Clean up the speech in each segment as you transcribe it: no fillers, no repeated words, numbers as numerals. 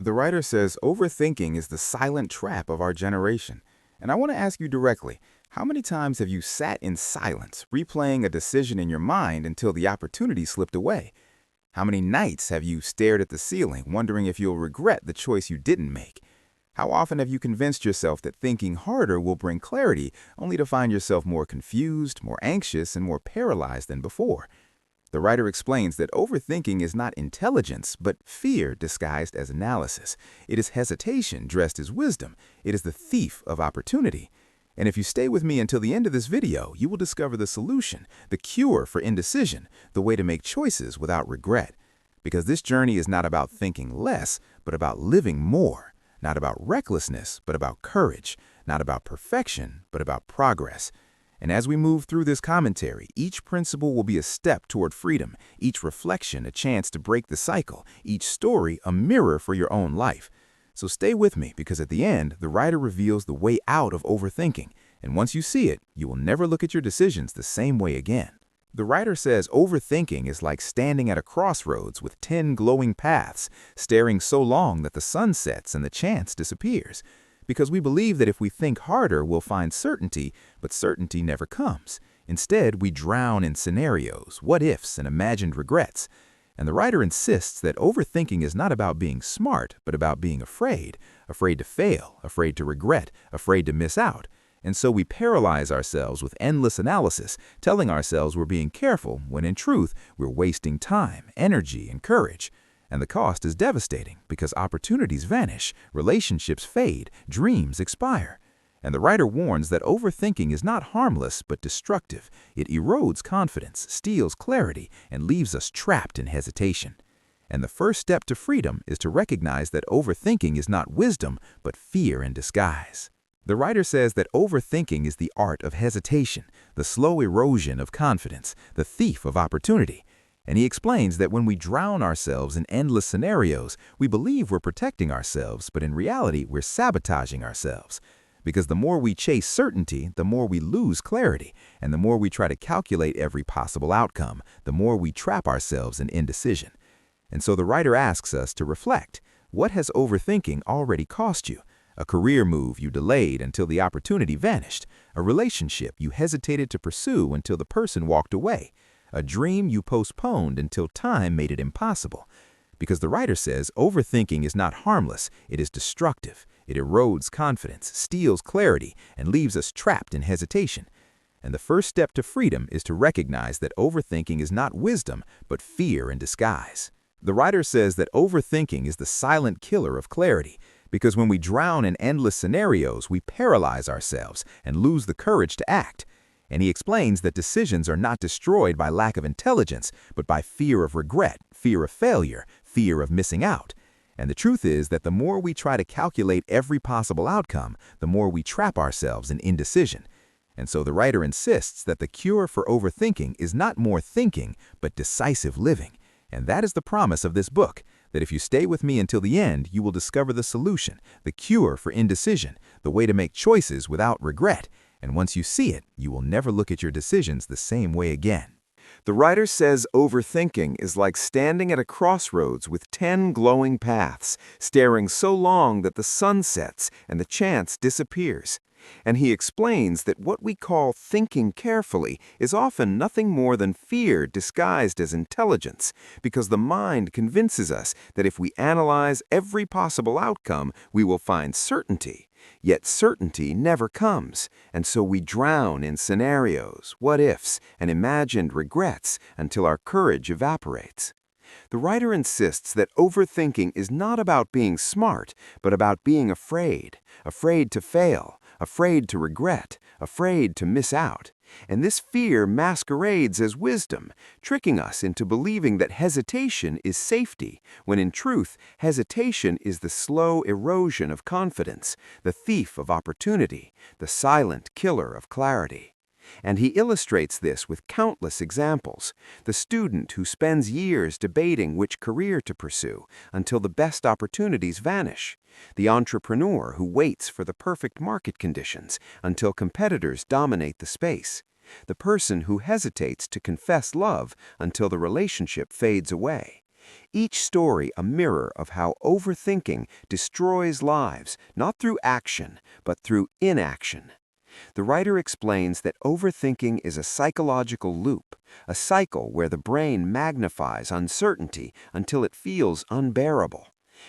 The writer says overthinking is the silent trap of our generation. And I want to ask you directly, how many times have you sat in silence, replaying a decision in your mind until the opportunity slipped away? How many nights have you stared at the ceiling, wondering if you'll regret the choice you didn't make? How often have you convinced yourself that thinking harder will bring clarity, only to find yourself more confused, more anxious, and more paralyzed than before? The writer explains that overthinking is not intelligence, but fear disguised as analysis. It is hesitation dressed as wisdom. It is the thief of opportunity. And if you stay with me until the end of this video, you will discover the solution, the cure for indecision, the way to make choices without regret. Because this journey is not about thinking less, but about living more. Not about recklessness, but about courage. Not about perfection, but about progress. And as we move through this commentary, each principle will be a step toward freedom, each reflection a chance to break the cycle, each story a mirror for your own life. So stay with me, because at the end, the writer reveals the way out of overthinking. And once you see it, you will never look at your decisions the same way again. The writer says overthinking is like standing at a crossroads with 10 glowing paths, staring so long that the sun sets and the chance disappears. Because we believe that if we think harder, we'll find certainty, but certainty never comes. Instead, we drown in scenarios, what-ifs, and imagined regrets. And the writer insists that overthinking is not about being smart, but about being afraid. Afraid to fail, afraid to regret, afraid to miss out. And so we paralyze ourselves with endless analysis, telling ourselves we're being careful, when in truth, we're wasting time, energy, and courage. And the cost is devastating, because opportunities vanish, relationships fade, dreams expire. And the writer warns that overthinking is not harmless but destructive. It erodes confidence, steals clarity, and leaves us trapped in hesitation. And the first step to freedom is to recognize that overthinking is not wisdom, but fear in disguise. The writer says that overthinking is the art of hesitation, the slow erosion of confidence, the thief of opportunity. And he explains that when we drown ourselves in endless scenarios, we believe we're protecting ourselves, but in reality, we're sabotaging ourselves. Because the more we chase certainty, the more we lose clarity, and the more we try to calculate every possible outcome, the more we trap ourselves in indecision. And so the writer asks us to reflect. What has overthinking already cost you? A career move you delayed until the opportunity vanished. A relationship you hesitated to pursue until the person walked away. A dream you postponed until time made it impossible. Because the writer says overthinking is not harmless, it is destructive. It erodes confidence, steals clarity, and leaves us trapped in hesitation. And the first step to freedom is to recognize that overthinking is not wisdom, but fear in disguise. The writer says that overthinking is the silent killer of clarity, because when we drown in endless scenarios, we paralyze ourselves and lose the courage to act. And he explains that decisions are not destroyed by lack of intelligence, but by fear of regret, fear of failure, fear of missing out. And the truth is that the more we try to calculate every possible outcome, the more we trap ourselves in indecision. And so the writer insists that the cure for overthinking is not more thinking, but decisive living. And that is the promise of this book, that if you stay with me until the end, you will discover the solution, the cure for indecision, the way to make choices without regret. And once you see it, you will never look at your decisions the same way again. The writer says overthinking is like standing at a crossroads with 10 glowing paths, staring so long that the sun sets and the chance disappears. And he explains that what we call thinking carefully is often nothing more than fear disguised as intelligence, because the mind convinces us that if we analyze every possible outcome, we will find certainty. Yet certainty never comes, and so we drown in scenarios, what-ifs, and imagined regrets until our courage evaporates. The writer insists that overthinking is not about being smart, but about being afraid, afraid to fail, afraid to regret, afraid to miss out. And this fear masquerades as wisdom, tricking us into believing that hesitation is safety, when in truth, hesitation is the slow erosion of confidence, the thief of opportunity, the silent killer of clarity. And he illustrates this with countless examples. The student who spends years debating which career to pursue until the best opportunities vanish. The entrepreneur who waits for the perfect market conditions until competitors dominate the space. The person who hesitates to confess love until the relationship fades away. Each story a mirror of how overthinking destroys lives, not through action, but through inaction. The writer explains that overthinking is a psychological loop, a cycle where the brain magnifies uncertainty until it feels unbearable.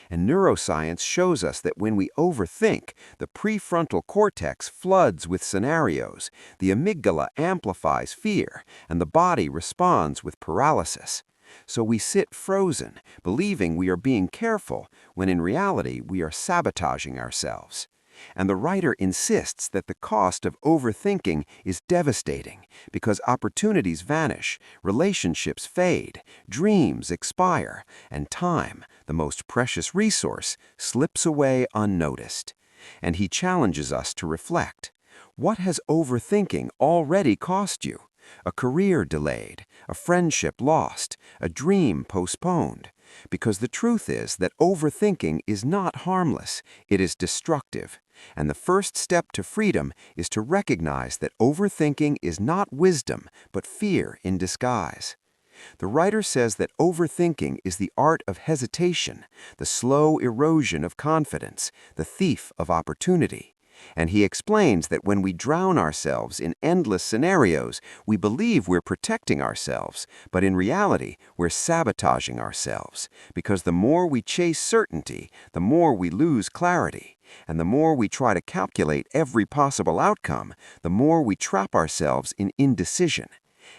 And neuroscience shows us that when we overthink, the prefrontal cortex floods with scenarios, the amygdala amplifies fear, and the body responds with paralysis. So we sit frozen, believing we are being careful, when in reality we are sabotaging ourselves. And the writer insists that the cost of overthinking is devastating because opportunities vanish, relationships fade, dreams expire, and time, the most precious resource, slips away unnoticed. And he challenges us to reflect. What has overthinking already cost you? A career delayed, a friendship lost, a dream postponed. Because the truth is that overthinking is not harmless, it is destructive. And the first step to freedom is to recognize that overthinking is not wisdom, but fear in disguise. The writer says that overthinking is the art of hesitation, the slow erosion of confidence, the thief of opportunity. And he explains that when we drown ourselves in endless scenarios, we believe we're protecting ourselves, but in reality, we're sabotaging ourselves, because the more we chase certainty, the more we lose clarity. And the more we try to calculate every possible outcome, the more we trap ourselves in indecision.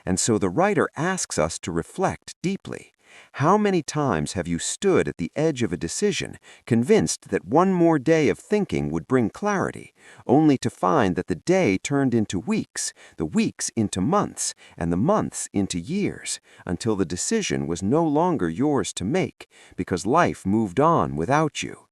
And so the writer asks us to reflect deeply. How many times have you stood at the edge of a decision, convinced that one more day of thinking would bring clarity, only to find that the day turned into weeks, the weeks into months, and the months into years, until the decision was no longer yours to make, because life moved on without you?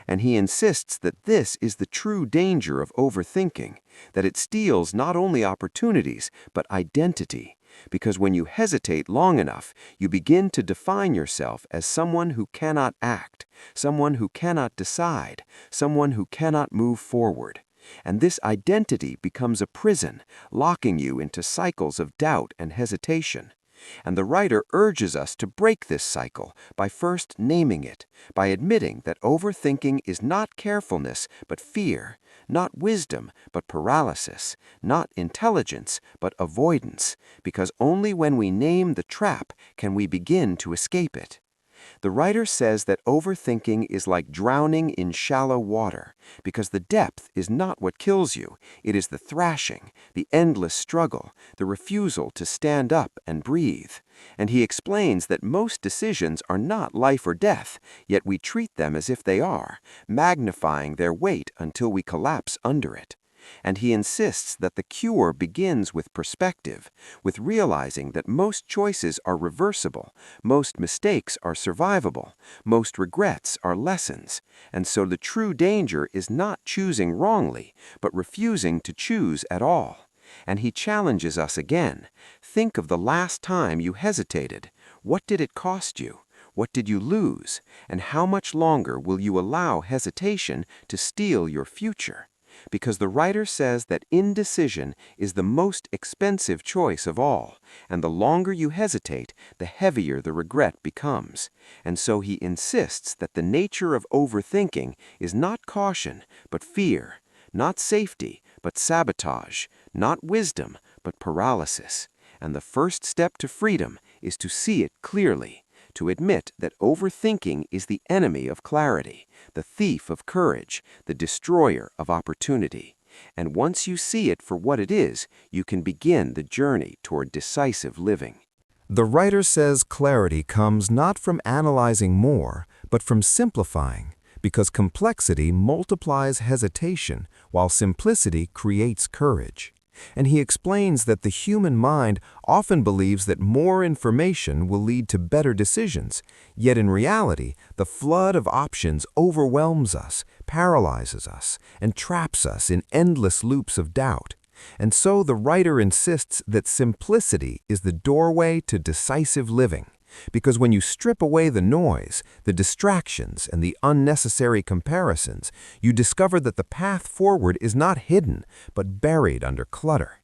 And he insists that this is the true danger of overthinking, that it steals not only opportunities, but identity. Because when you hesitate long enough, you begin to define yourself as someone who cannot act, someone who cannot decide, someone who cannot move forward. And this identity becomes a prison, locking you into cycles of doubt and hesitation. And the writer urges us to break this cycle by first naming it, by admitting that overthinking is not carefulness but fear, not wisdom but paralysis, not intelligence but avoidance, because only when we name the trap can we begin to escape it. The writer says that overthinking is like drowning in shallow water, because the depth is not what kills you, it is the thrashing, the endless struggle, the refusal to stand up and breathe. And he explains that most decisions are not life or death, yet we treat them as if they are, magnifying their weight until we collapse under it. And he insists that the cure begins with perspective, with realizing that most choices are reversible, most mistakes are survivable, most regrets are lessons, and so the true danger is not choosing wrongly, but refusing to choose at all. And he challenges us again. Think of the last time you hesitated. What did it cost you? What did you lose? And how much longer will you allow hesitation to steal your future? Because the writer says that indecision is the most expensive choice of all, and the longer you hesitate, the heavier the regret becomes. And so he insists that the nature of overthinking is not caution, but fear, not safety, but sabotage, not wisdom, but paralysis. And the first step to freedom is to see it clearly, to admit that overthinking is the enemy of clarity, the thief of courage, the destroyer of opportunity. And once you see it for what it is, you can begin the journey toward decisive living. The writer says clarity comes not from analyzing more, but from simplifying, because complexity multiplies hesitation, while simplicity creates courage. And he explains that the human mind often believes that more information will lead to better decisions, yet in reality, the flood of options overwhelms us, paralyzes us, and traps us in endless loops of doubt. And so the writer insists that simplicity is the doorway to decisive living. Because when you strip away the noise, the distractions, and the unnecessary comparisons, you discover that the path forward is not hidden, but buried under clutter.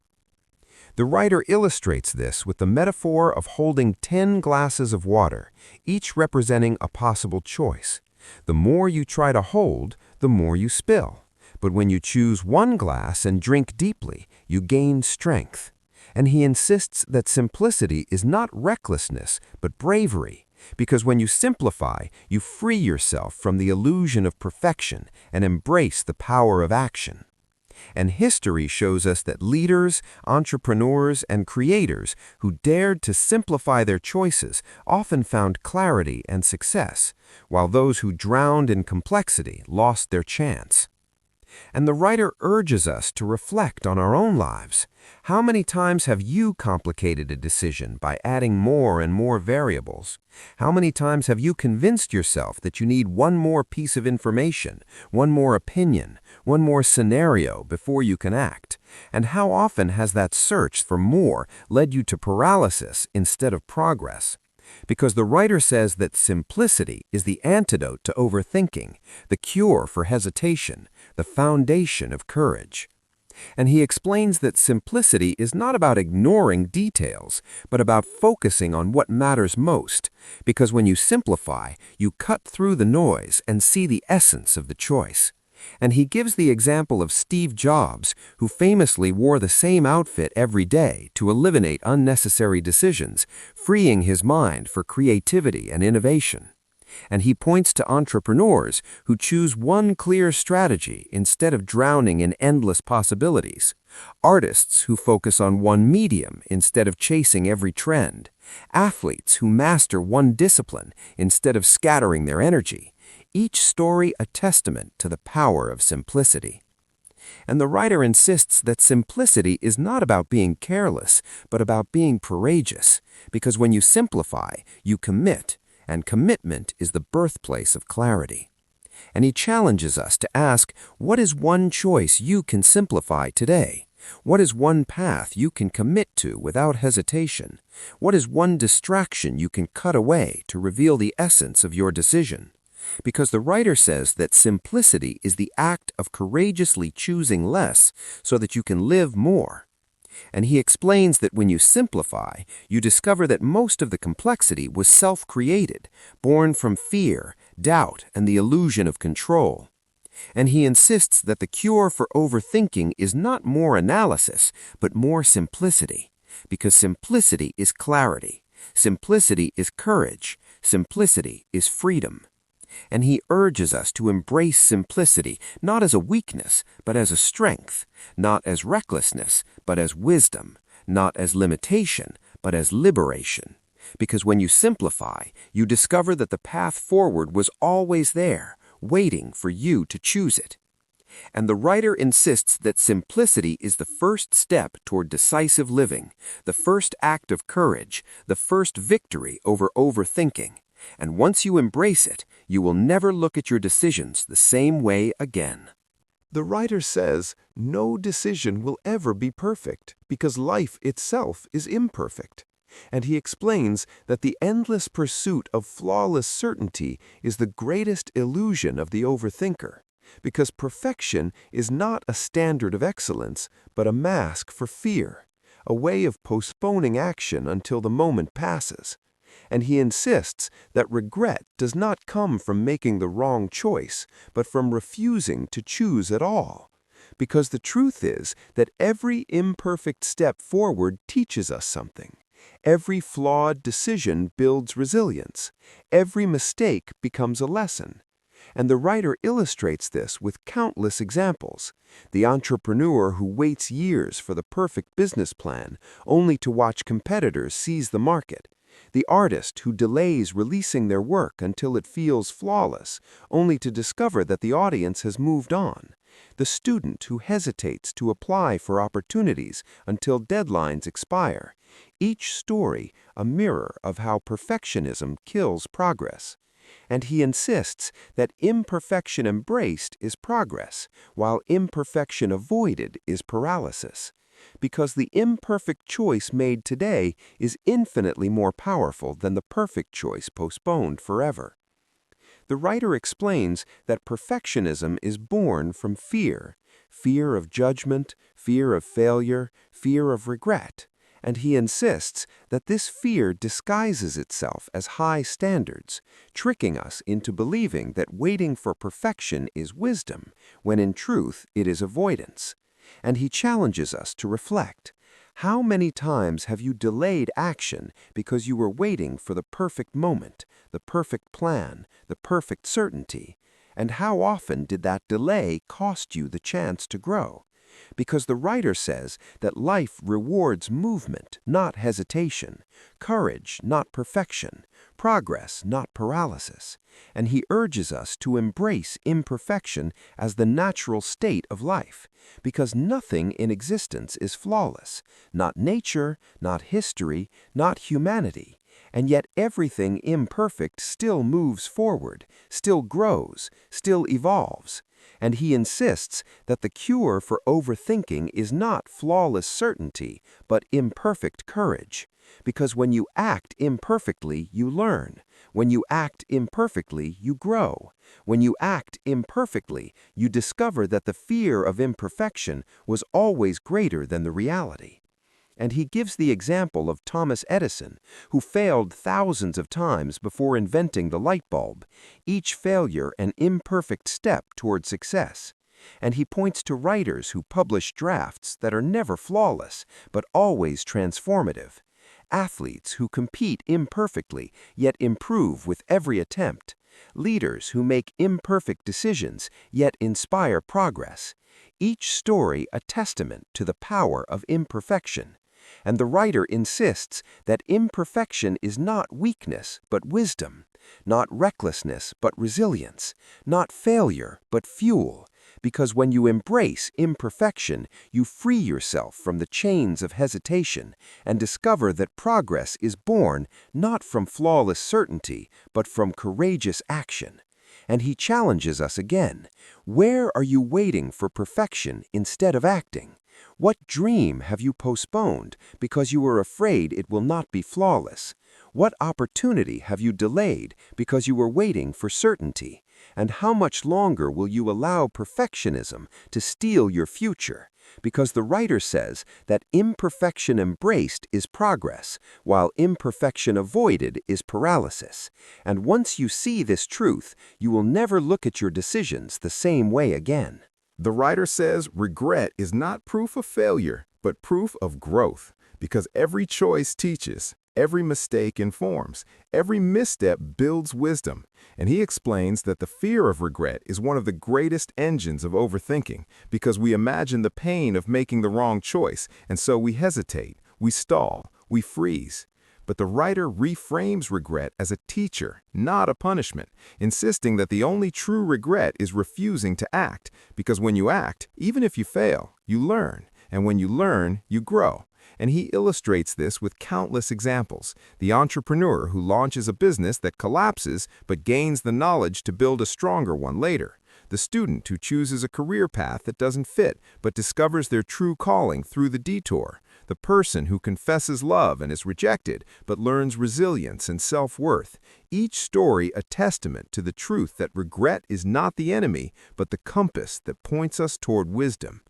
The writer illustrates this with the metaphor of holding 10 glasses of water, each representing a possible choice. The more you try to hold, the more you spill. But when you choose one glass and drink deeply, you gain strength. And he insists that simplicity is not recklessness, but bravery, because when you simplify, you free yourself from the illusion of perfection and embrace the power of action. And history shows us that leaders, entrepreneurs, and creators who dared to simplify their choices often found clarity and success, while those who drowned in complexity lost their chance. And the writer urges us to reflect on our own lives. How many times have you complicated a decision by adding more and more variables? How many times have you convinced yourself that you need one more piece of information, one more opinion, one more scenario before you can act? And how often has that search for more led you to paralysis instead of progress? Because the writer says that simplicity is the antidote to overthinking, the cure for hesitation, the foundation of courage. And he explains that simplicity is not about ignoring details, but about focusing on what matters most, because when you simplify, you cut through the noise and see the essence of the choice. And he gives the example of Steve Jobs, who famously wore the same outfit every day to eliminate unnecessary decisions, freeing his mind for creativity and innovation. And he points to entrepreneurs who choose one clear strategy instead of drowning in endless possibilities, artists who focus on one medium instead of chasing every trend, athletes who master one discipline instead of scattering their energy, each story a testament to the power of simplicity. And the writer insists that simplicity is not about being careless, but about being courageous, because when you simplify, you commit, and commitment is the birthplace of clarity. And he challenges us to ask, what is one choice you can simplify today? What is one path you can commit to without hesitation? What is one distraction you can cut away to reveal the essence of your decision? Because the writer says that simplicity is the act of courageously choosing less so that you can live more. And he explains that when you simplify, you discover that most of the complexity was self-created, born from fear, doubt, and the illusion of control. And he insists that the cure for overthinking is not more analysis, but more simplicity, because simplicity is clarity, simplicity is courage, simplicity is freedom. And he urges us to embrace simplicity not as a weakness, but as a strength, not as recklessness, but as wisdom, not as limitation, but as liberation. Because when you simplify, you discover that the path forward was always there, waiting for you to choose it. And the writer insists that simplicity is the first step toward decisive living, the first act of courage, the first victory over overthinking. And once you embrace it, you will never look at your decisions the same way again. The writer says, no decision will ever be perfect because life itself is imperfect. And he explains that the endless pursuit of flawless certainty is the greatest illusion of the overthinker, because perfection is not a standard of excellence, but a mask for fear, a way of postponing action until the moment passes. And he insists that regret does not come from making the wrong choice, but from refusing to choose at all. Because the truth is that every imperfect step forward teaches us something. Every flawed decision builds resilience. Every mistake becomes a lesson. And the writer illustrates this with countless examples. The entrepreneur who waits years for the perfect business plan, only to watch competitors seize the market. The artist who delays releasing their work until it feels flawless, only to discover that the audience has moved on. The student who hesitates to apply for opportunities until deadlines expire. Each story a mirror of how perfectionism kills progress. And he insists that imperfection embraced is progress, while imperfection avoided is paralysis. Because the imperfect choice made today is infinitely more powerful than the perfect choice postponed forever. The writer explains that perfectionism is born from fear, fear of judgment, fear of failure, fear of regret. And he insists that this fear disguises itself as high standards, tricking us into believing that waiting for perfection is wisdom, when in truth it is avoidance. And he challenges us to reflect. How many times have you delayed action because you were waiting for the perfect moment, the perfect plan, the perfect certainty? And how often did that delay cost you the chance to grow? Because the writer says that life rewards movement, not hesitation, courage, not perfection, progress, not paralysis. And he urges us to embrace imperfection as the natural state of life, because nothing in existence is flawless, not nature, not history, not humanity. And yet everything imperfect still moves forward, still grows, still evolves. And he insists that the cure for overthinking is not flawless certainty, but imperfect courage. Because when you act imperfectly, you learn. When you act imperfectly, you grow. When you act imperfectly, you discover that the fear of imperfection was always greater than the reality. And he gives the example of Thomas Edison, who failed thousands of times before inventing the light bulb, each failure an imperfect step toward success. And he points to writers who publish drafts that are never flawless, but always transformative. Athletes who compete imperfectly, yet improve with every attempt. Leaders who make imperfect decisions, yet inspire progress. Each story a testament to the power of imperfection. And the writer insists that imperfection is not weakness, but wisdom, not recklessness, but resilience, not failure, but fuel, because when you embrace imperfection, you free yourself from the chains of hesitation and discover that progress is born not from flawless certainty, but from courageous action. And he challenges us again. Where are you waiting for perfection instead of acting? What dream have you postponed because you were afraid it will not be flawless? What opportunity have you delayed because you were waiting for certainty? And how much longer will you allow perfectionism to steal your future? Because the writer says that imperfection embraced is progress, while imperfection avoided is paralysis. And once you see this truth, you will never look at your decisions the same way again. The writer says regret is not proof of failure, but proof of growth, because every choice teaches, every mistake informs, every misstep builds wisdom. And he explains that the fear of regret is one of the greatest engines of overthinking, because we imagine the pain of making the wrong choice, and so we hesitate, we stall, we freeze. But the writer reframes regret as a teacher, not a punishment, insisting that the only true regret is refusing to act, because when you act, even if you fail, you learn, and when you learn, you grow. And he illustrates this with countless examples. The entrepreneur who launches a business that collapses but gains the knowledge to build a stronger one later. The student who chooses a career path that doesn't fit but discovers their true calling through the detour. The person who confesses love and is rejected but learns resilience and self-worth. Each story a testament to the truth that regret is not the enemy, but the compass that points us toward wisdom.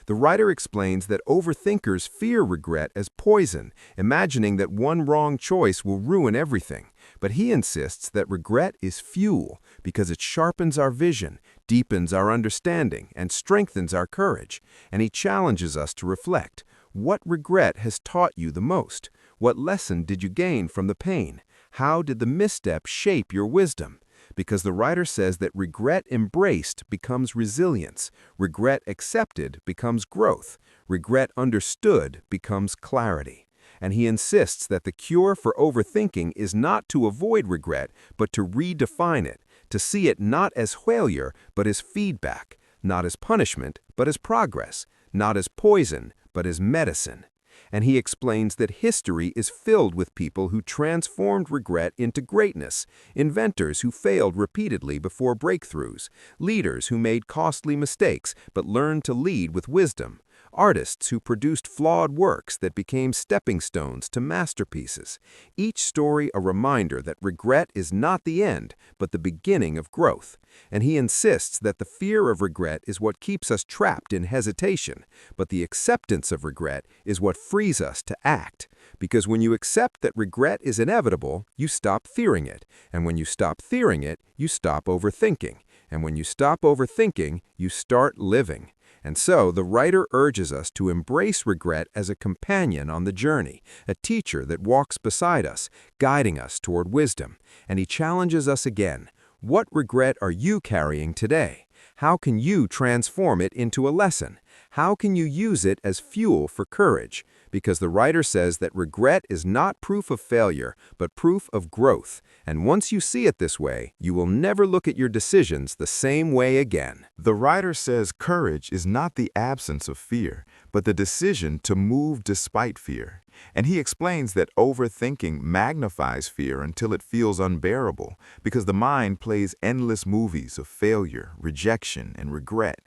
The writer explains that overthinkers fear regret as poison, imagining that one wrong choice will ruin everything. But he insists that regret is fuel because it sharpens our vision, deepens our understanding, and strengthens our courage. And he challenges us to reflect. What regret has taught you the most? What lesson did you gain from the pain? How did the misstep shape your wisdom? Because the writer says that regret embraced becomes resilience, regret accepted becomes growth, regret understood becomes clarity. And he insists that the cure for overthinking is not to avoid regret, but to redefine it, to see it not as failure, but as feedback, not as punishment, but as progress, not as poison, but as medicine. And he explains that history is filled with people who transformed regret into greatness, inventors who failed repeatedly before breakthroughs, leaders who made costly mistakes but learned to lead with wisdom, artists who produced flawed works that became stepping stones to masterpieces. Each story a reminder that regret is not the end, but the beginning of growth. And he insists that the fear of regret is what keeps us trapped in hesitation, but the acceptance of regret is what frees us to act. Because when you accept that regret is inevitable, you stop fearing it. And when you stop fearing it, you stop overthinking. And when you stop overthinking, you start living. And so, the writer urges us to embrace regret as a companion on the journey, a teacher that walks beside us, guiding us toward wisdom. And he challenges us again. What regret are you carrying today? How can you transform it into a lesson? How can you use it as fuel for courage? Because the writer says that regret is not proof of failure, but proof of growth. And once you see it this way, you will never look at your decisions the same way again. The writer says courage is not the absence of fear, but the decision to move despite fear. And he explains that overthinking magnifies fear until it feels unbearable, because the mind plays endless movies of failure, rejection, and regret.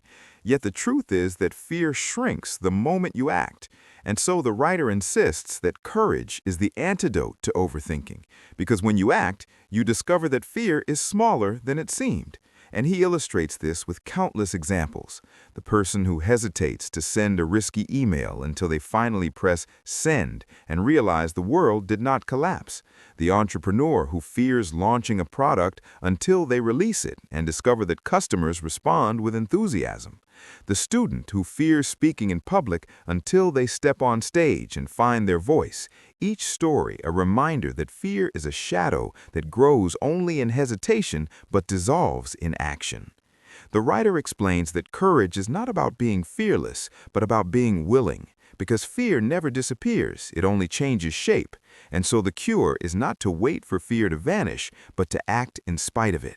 Yet the truth is that fear shrinks the moment you act. And so the writer insists that courage is the antidote to overthinking, because when you act, you discover that fear is smaller than it seemed. And he illustrates this with countless examples. The person who hesitates to send a risky email until they finally press send and realize the world did not collapse. The entrepreneur who fears launching a product until they release it and discover that customers respond with enthusiasm. The student who fears speaking in public until they step on stage and find their voice. Each story a reminder that fear is a shadow that grows only in hesitation but dissolves in action. The writer explains that courage is not about being fearless, but about being willing. Because fear never disappears, it only changes shape. And so the cure is not to wait for fear to vanish, but to act in spite of it.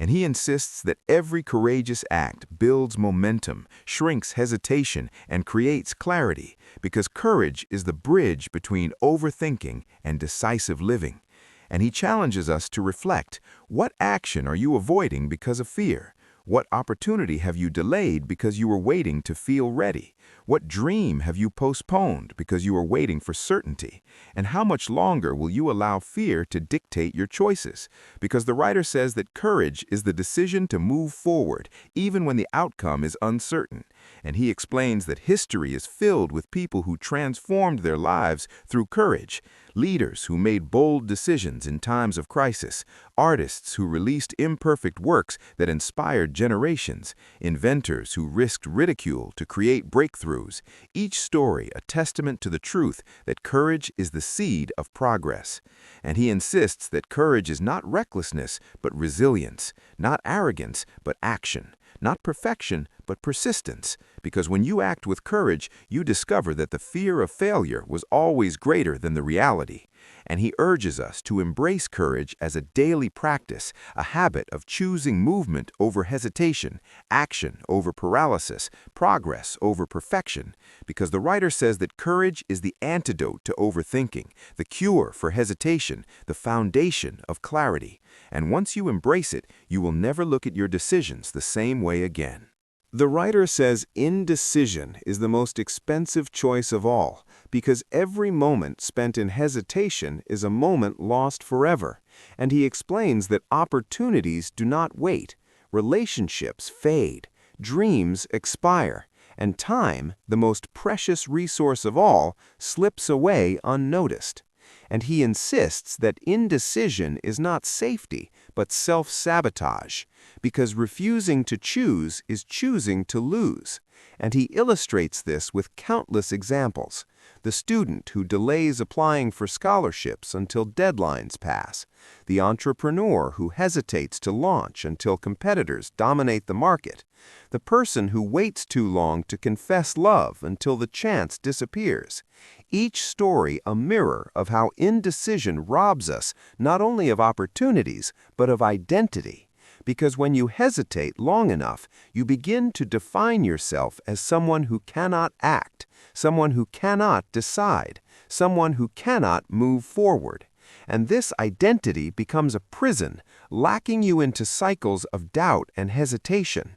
And he insists that every courageous act builds momentum, shrinks hesitation, and creates clarity, because courage is the bridge between overthinking and decisive living. And he challenges us to reflect, what action are you avoiding because of fear? What opportunity have you delayed because you were waiting to feel ready? What dream have you postponed because you were waiting for certainty? And how much longer will you allow fear to dictate your choices? Because the writer says that courage is the decision to move forward, even when the outcome is uncertain. And he explains that history is filled with people who transformed their lives through courage, leaders who made bold decisions in times of crisis, artists who released imperfect works that inspired generations, inventors who risked ridicule to create breakthroughs, each story a testament to the truth that courage is the seed of progress. And he insists that courage is not recklessness, but resilience, not arrogance, but action, not perfection, but persistence, because when you act with courage, you discover that the fear of failure was always greater than the reality. And he urges us to embrace courage as a daily practice, a habit of choosing movement over hesitation, action over paralysis, progress over perfection, because the writer says that courage is the antidote to overthinking, the cure for hesitation, the foundation of clarity. And once you embrace it, you will never look at your decisions the same way again. The writer says indecision is the most expensive choice of all, because every moment spent in hesitation is a moment lost forever. And he explains that opportunities do not wait, relationships fade, dreams expire, and time, the most precious resource of all, slips away unnoticed. And he insists that indecision is not safety, but self-sabotage, because refusing to choose is choosing to lose. And he illustrates this with countless examples. The student who delays applying for scholarships until deadlines pass, the entrepreneur who hesitates to launch until competitors dominate the market, the person who waits too long to confess love until the chance disappears. Each story a mirror of how indecision robs us not only of opportunities, but of identity. Because when you hesitate long enough, you begin to define yourself as someone who cannot act, someone who cannot decide, someone who cannot move forward. And this identity becomes a prison, locking you into cycles of doubt and hesitation.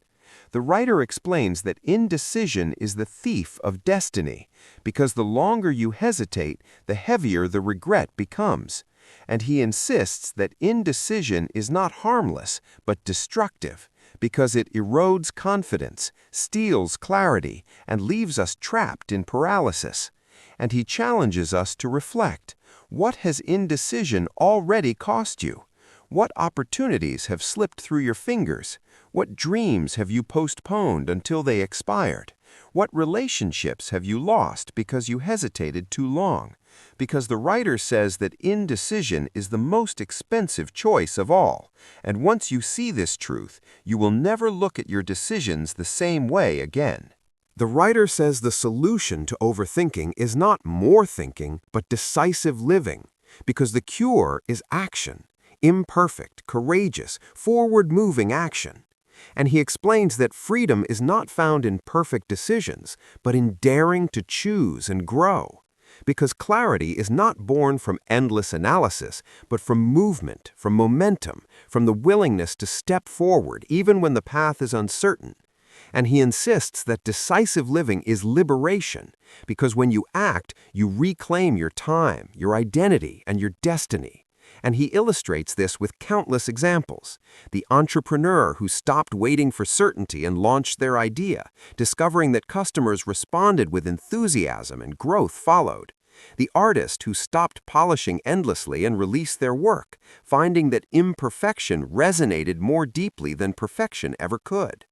The writer explains that indecision is the thief of destiny, because the longer you hesitate, the heavier the regret becomes. And he insists that indecision is not harmless, but destructive, because it erodes confidence, steals clarity, and leaves us trapped in paralysis. And he challenges us to reflect. What has indecision already cost you? What opportunities have slipped through your fingers? What dreams have you postponed until they expired? What relationships have you lost because you hesitated too long? Because the writer says that indecision is the most expensive choice of all, and once you see this truth, you will never look at your decisions the same way again. The writer says the solution to overthinking is not more thinking, but decisive living, because the cure is action, imperfect, courageous, forward-moving action. And he explains that freedom is not found in perfect decisions, but in daring to choose and grow. Because clarity is not born from endless analysis, but from movement, from momentum, from the willingness to step forward even when the path is uncertain. And he insists that decisive living is liberation, because when you act, you reclaim your time, your identity, and your destiny. And he illustrates this with countless examples. The entrepreneur who stopped waiting for certainty and launched their idea, discovering that customers responded with enthusiasm and growth followed. The artist who stopped polishing endlessly and released their work, finding that imperfection resonated more deeply than perfection ever could.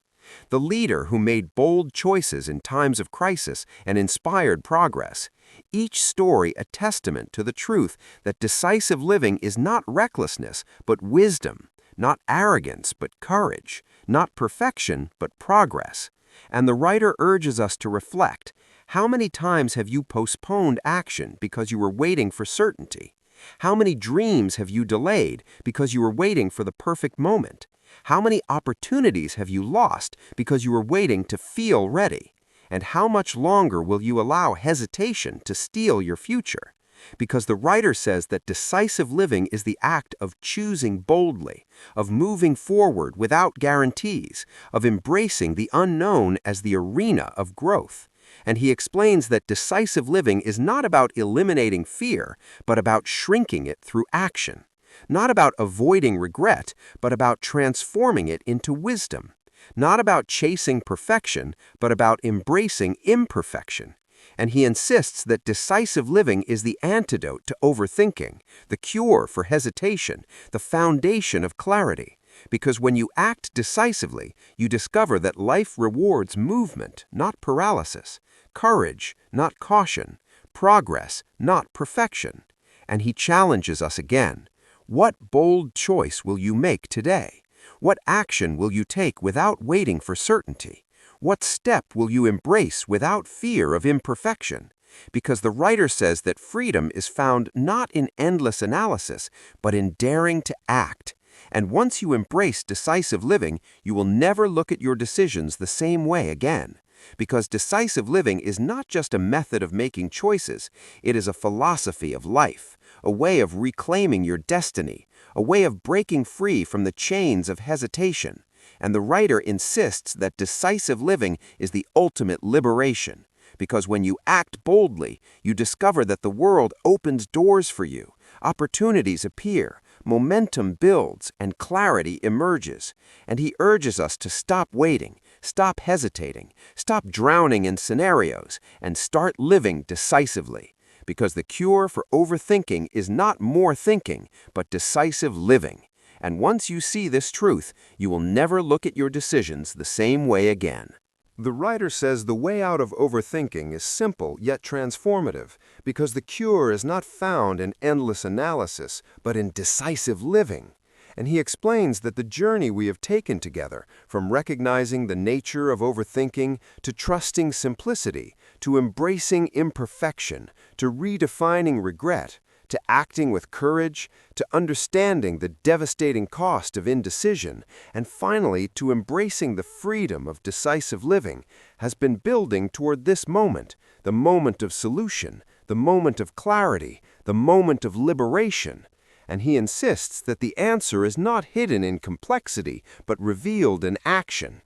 The leader who made bold choices in times of crisis and inspired progress. Each story a testament to the truth that decisive living is not recklessness, but wisdom, not arrogance, but courage, not perfection, but progress. And the writer urges us to reflect. How many times have you postponed action because you were waiting for certainty? How many dreams have you delayed because you were waiting for the perfect moment? How many opportunities have you lost because you were waiting to feel ready? And how much longer will you allow hesitation to steal your future? Because the writer says that decisive living is the act of choosing boldly, of moving forward without guarantees, of embracing the unknown as the arena of growth. And he explains that decisive living is not about eliminating fear, but about shrinking it through action. Not about avoiding regret, but about transforming it into wisdom. Not about chasing perfection, but about embracing imperfection. And he insists that decisive living is the antidote to overthinking, the cure for hesitation, the foundation of clarity. Because when you act decisively, you discover that life rewards movement, not paralysis, courage, not caution, progress, not perfection. And he challenges us again. What bold choice will you make today? What action will you take without waiting for certainty? What step will you embrace without fear of imperfection? Because the writer says that freedom is found not in endless analysis, but in daring to act. And once you embrace decisive living, you will never look at your decisions the same way again. Because decisive living is not just a method of making choices, it is a philosophy of life, a way of reclaiming your destiny, a way of breaking free from the chains of hesitation. And the writer insists that decisive living is the ultimate liberation, because when you act boldly, you discover that the world opens doors for you, opportunities appear, momentum builds, and clarity emerges. And he urges us to stop waiting, stop hesitating, stop drowning in scenarios, and start living decisively. Because the cure for overthinking is not more thinking, but decisive living. And once you see this truth, you will never look at your decisions the same way again. The writer says the way out of overthinking is simple yet transformative, because the cure is not found in endless analysis, but in decisive living. And he explains that the journey we have taken together, from recognizing the nature of overthinking, to trusting simplicity, to embracing imperfection, to redefining regret, to acting with courage, to understanding the devastating cost of indecision, and finally to embracing the freedom of decisive living, has been building toward this moment, the moment of solution, the moment of clarity, the moment of liberation. And he insists that the answer is not hidden in complexity, but revealed in action.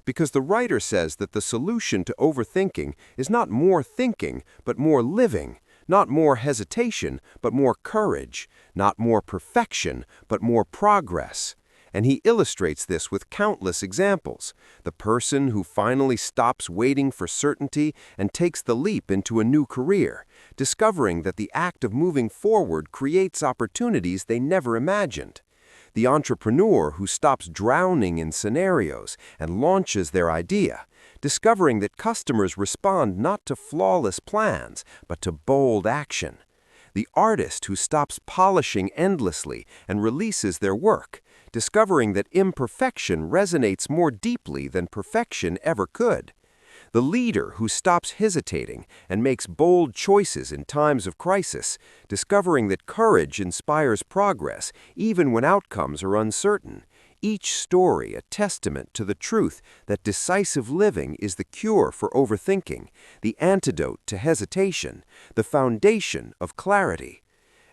because the writer says that the solution to overthinking is not more thinking, but more living, not more hesitation, but more courage, not more perfection, but more progress. And he illustrates this with countless examples. The person who finally stops waiting for certainty and takes the leap into a new career, discovering that the act of moving forward creates opportunities they never imagined. The entrepreneur who stops drowning in scenarios and launches their idea, discovering that customers respond not to flawless plans, but to bold action. The artist who stops polishing endlessly and releases their work, discovering that imperfection resonates more deeply than perfection ever could. The leader who stops hesitating and makes bold choices in times of crisis, discovering that courage inspires progress even when outcomes are uncertain. Each story a testament to the truth that decisive living is the cure for overthinking, the antidote to hesitation, the foundation of clarity.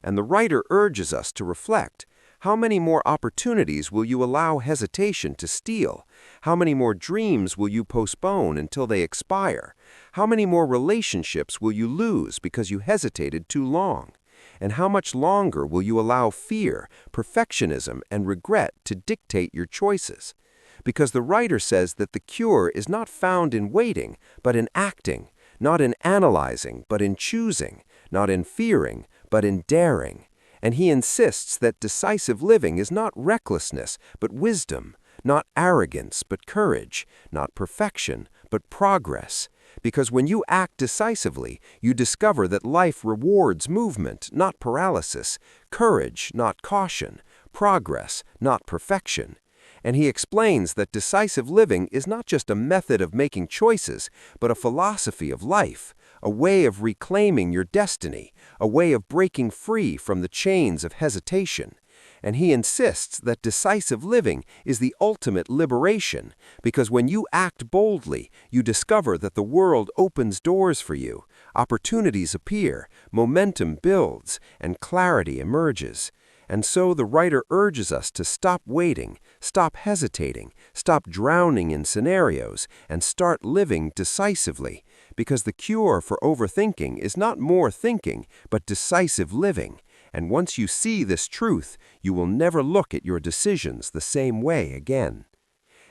And the writer urges us to reflect. How many more opportunities will you allow hesitation to steal? How many more dreams will you postpone until they expire? How many more relationships will you lose because you hesitated too long? And how much longer will you allow fear, perfectionism, and regret to dictate your choices? Because the writer says that the cure is not found in waiting, but in acting, not in analyzing, but in choosing, not in fearing, but in daring. And he insists that decisive living is not recklessness, but wisdom, not arrogance, but courage, not perfection, but progress. Because when you act decisively, you discover that life rewards movement, not paralysis, courage, not caution, progress, not perfection. And he explains that decisive living is not just a method of making choices, but a philosophy of life, a way of reclaiming your destiny, a way of breaking free from the chains of hesitation. And he insists that decisive living is the ultimate liberation, because when you act boldly, you discover that the world opens doors for you, opportunities appear, momentum builds, and clarity emerges. And so the writer urges us to stop waiting, stop hesitating, stop drowning in scenarios, and start living decisively, because the cure for overthinking is not more thinking, but decisive living. And once you see this truth, you will never look at your decisions the same way again.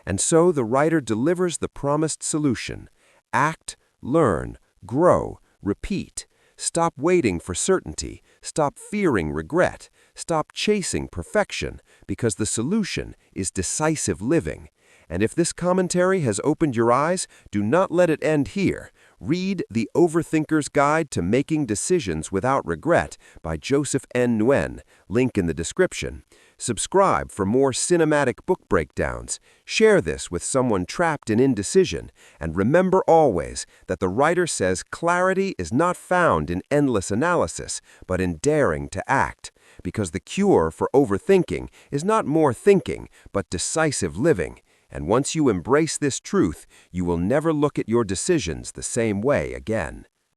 And so the writer delivers the promised solution. Act, learn, grow, repeat. Stop waiting for certainty. Stop fearing regret. Stop chasing perfection, because the solution is decisive living. And if this commentary has opened your eyes, do not let it end here. Read The Overthinker's Guide to Making Decisions Without Regret by Joseph Nguyen, link in the description. Subscribe for more cinematic book breakdowns. Share this with someone trapped in indecision. And remember always that the writer says clarity is not found in endless analysis, but in daring to act. Because the cure for overthinking is not more thinking, but decisive living. And once you embrace this truth, you will never look at your decisions the same way again.